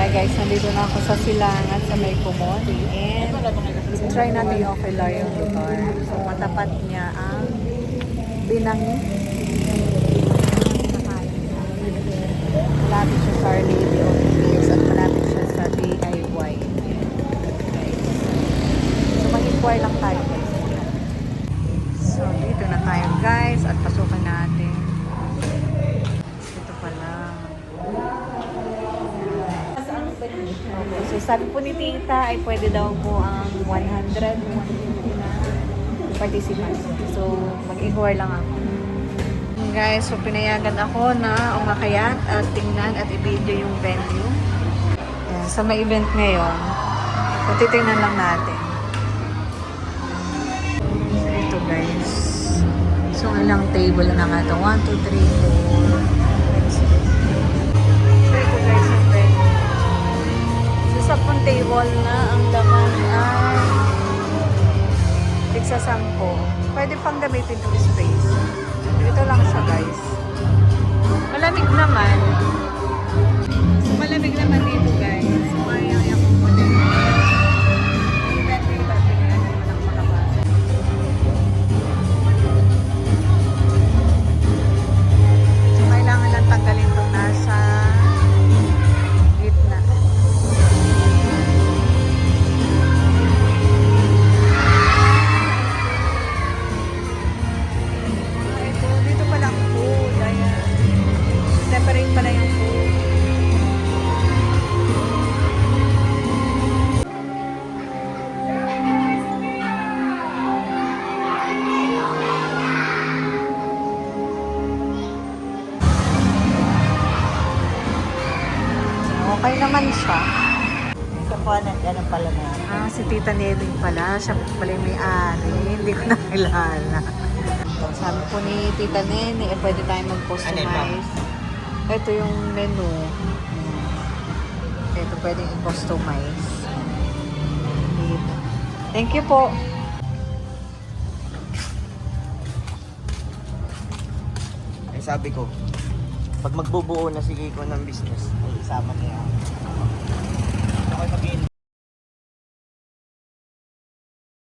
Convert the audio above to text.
guys, nandito na ako sa Silangan sa may Kumon. And try natin yung Ocularyo lugar. So matapat niya ang Binangi. Malapit siya sa Our Lady of Peace at malapit siya sa DIY. Okay. So mag-inquire lang tayo guys. So dito na tayo guys at pasukan natin. Ito pala. Okay, so sabi po ni Tita ay pwede daw po ang 100 na participants. So mag-inquire lang ako. Guys, so pinayagan ako na umakayat at tingnan at i-video yung venue. Ayan, sa may event ngayon, so titingnan lang natin. So ito guys. So ilang table na nga ito? 1, 2, 3, 4, 5, 6. So ito guys yung venue. So sa pong table na ang laman ay tigsa 10. Pwede pang gamitin itong space. Ito lang siya guys. Malamig naman. So malamig naman dito guys. So kaya yung model. Event dito. Tingnan naman ang makabasa. So kailangan lang tanggalin itong nasa gitna. Separate pala yung food. Okay naman siya. Sa panan, ganun pala na. Si Tita Neding pala. Siya pala yung may-ari. Hindi ko nakilala. Sabi po ni Tita Nene, pwede tayo mag-customize. Ito yung menu. Ito pwedeng i-customize. Thank you po. Ay sabi ko, pag magbubuo na si Kiko ng business, ay isama niya. Ako mag-invest.